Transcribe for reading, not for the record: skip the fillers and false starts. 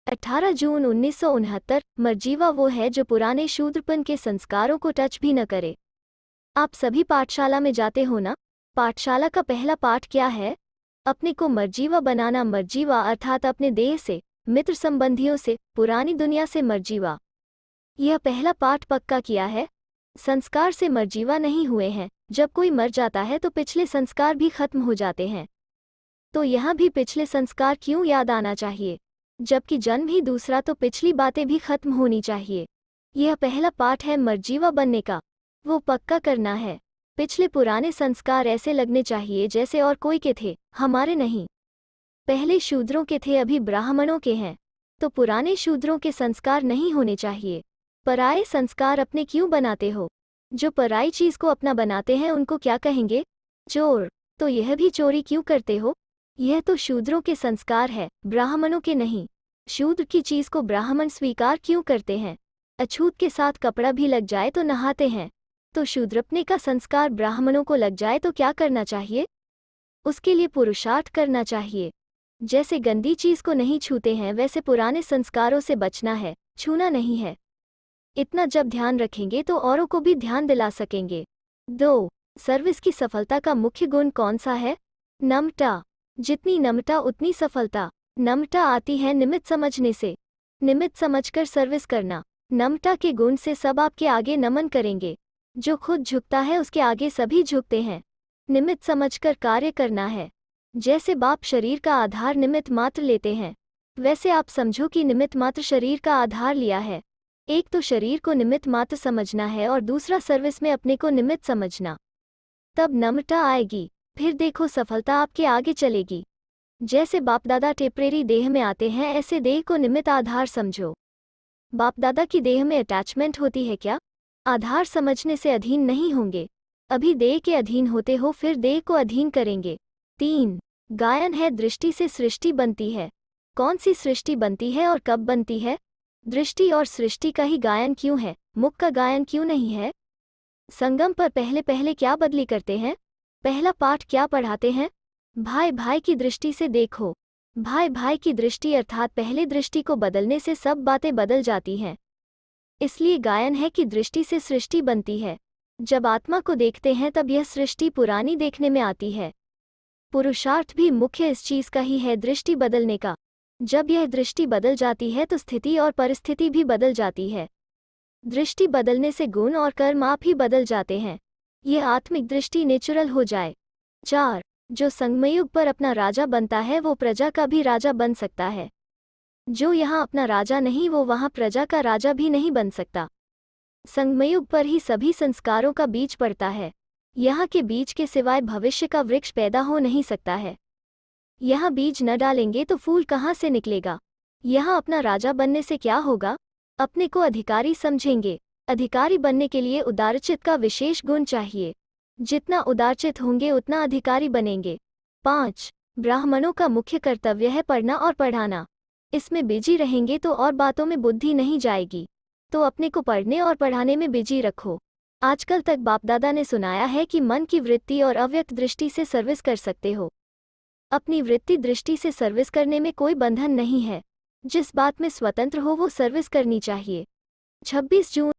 18 जून 1969। मर्जीवा वो है जो पुराने शूद्रपन के संस्कारों को टच भी न करे। आप सभी पाठशाला में जाते हो ना? पाठशाला का पहला पाठ क्या है? अपने को मर्जीवा बनाना। मर्जीवा अर्थात अपने देह से, मित्र संबंधियों से, पुरानी दुनिया से मर्जीवा। यह पहला पाठ पक्का किया है। संस्कार से मर्जीवा नहीं हुए हैं। जब कोई मर जाता है तो पिछले संस्कार भी खत्म हो जाते हैं। तो यहाँ भी पिछले संस्कार क्यों याद आना चाहिए? जबकि जन्म ही दूसरा, तो पिछली बातें भी खत्म होनी चाहिए। यह पहला पाठ है मर्जीवा बनने का। वो पक्का करना है। पिछले पुराने संस्कार ऐसे लगने चाहिए जैसे और कोई के थे, हमारे नहीं। पहले शूद्रों के थे, अभी ब्राह्मणों के हैं। तो पुराने शूद्रों के संस्कार नहीं होने चाहिए। पराये संस्कार अपने क्यों बनाते हो? जो पराई चीज को अपना बनाते हैं उनको क्या कहेंगे? चोर। तो यह भी चोरी क्यों करते हो? यह तो शूद्रों के संस्कार है, ब्राह्मणों के नहीं। शूद्र की चीज को ब्राह्मण स्वीकार क्यों करते हैं? अछूत के साथ कपड़ा भी लग जाए तो नहाते हैं। तो शूद्रपने का संस्कार ब्राह्मणों को लग जाए तो क्या करना चाहिए? उसके लिए पुरुषार्थ करना चाहिए। जैसे गंदी चीज को नहीं छूते हैं, वैसे पुराने संस्कारों से बचना है, छूना नहीं है। इतना जब ध्यान रखेंगे तो औरों को भी ध्यान दिला सकेंगे। 2. सर्विस की सफलता का मुख्य गुण कौन सा है? नम्रता। जितनी नम्रता उतनी सफलता। नम्रता आती है निमित्त समझने से। निमित्त समझकर सर्विस करना। नम्रता के गुण से सब आपके आगे नमन करेंगे। जो खुद झुकता है उसके आगे सभी झुकते हैं। निमित्त समझकर कार्य करना है। जैसे बाप शरीर का आधार निमित्त मात्र लेते हैं, वैसे आप समझो कि निमित्त मात्र शरीर का आधार लिया है। एक तो शरीर को निमित्त मात्र समझना है और दूसरा सर्विस में अपने को निमित्त समझना। तब नम्रता आएगी, फिर देखो सफलता आपके आगे चलेगी। जैसे बाप दादा टेम्परेरी देह में आते हैं, ऐसे देह को निमित्त आधार समझो। बाप दादा की देह में अटैचमेंट होती है क्या? आधार समझने से अधीन नहीं होंगे। अभी देह के अधीन होते हो, फिर देह को अधीन करेंगे। 3. गायन है दृष्टि से सृष्टि बनती है। कौन सी सृष्टि बनती है और कब बनती है? दृष्टि और सृष्टि का ही गायन क्यों है, मुख का गायन क्यों नहीं है? संगम पर पहले पहले क्या बदली करते हैं? पहला पाठ क्या पढ़ाते हैं? भाई भाई की दृष्टि से देखो। भाई भाई की दृष्टि अर्थात पहले दृष्टि को बदलने से सब बातें बदल जाती हैं। इसलिए गायन है कि दृष्टि से सृष्टि बनती है। जब आत्मा को देखते हैं तब यह सृष्टि पुरानी देखने में आती है। पुरुषार्थ भी मुख्य इस चीज का ही है, दृष्टि बदलने का। जब यह दृष्टि बदल जाती है तो स्थिति और परिस्थिति भी बदल जाती है। दृष्टि बदलने से गुण और कर्म आप ही बदल जाते हैं। यह आत्मिक दृष्टि नेचुरल हो जाए। 4. जो संगमयुग पर अपना राजा बनता है वो प्रजा का भी राजा बन सकता है। जो यहाँ अपना राजा नहीं, वो वहाँ प्रजा का राजा भी नहीं बन सकता। संगमयुग पर ही सभी संस्कारों का बीज पड़ता है। यहाँ के बीज के सिवाय भविष्य का वृक्ष पैदा हो नहीं सकता है। यहाँ बीज न डालेंगे तो फूल कहाँ से निकलेगा? यहाँ अपना राजा बनने से क्या होगा? अपने को अधिकारी समझेंगे। अधिकारी बनने के लिए उदारचित का विशेष गुण चाहिए। जितना उदारचित होंगे उतना अधिकारी बनेंगे। 5. ब्राह्मणों का मुख्य कर्तव्य है पढ़ना और पढ़ाना। इसमें बिजी रहेंगे तो और बातों में बुद्धि नहीं जाएगी। तो अपने को पढ़ने और पढ़ाने में बिजी रखो। आजकल तक बाप दादा ने सुनाया है कि मन की वृत्ति और अव्यक्त दृष्टि से सर्विस कर सकते हो। अपनी वृत्ति दृष्टि से सर्विस करने में कोई बंधन नहीं है। जिस बात में स्वतंत्र हो वो सर्विस करनी चाहिए। 26 जून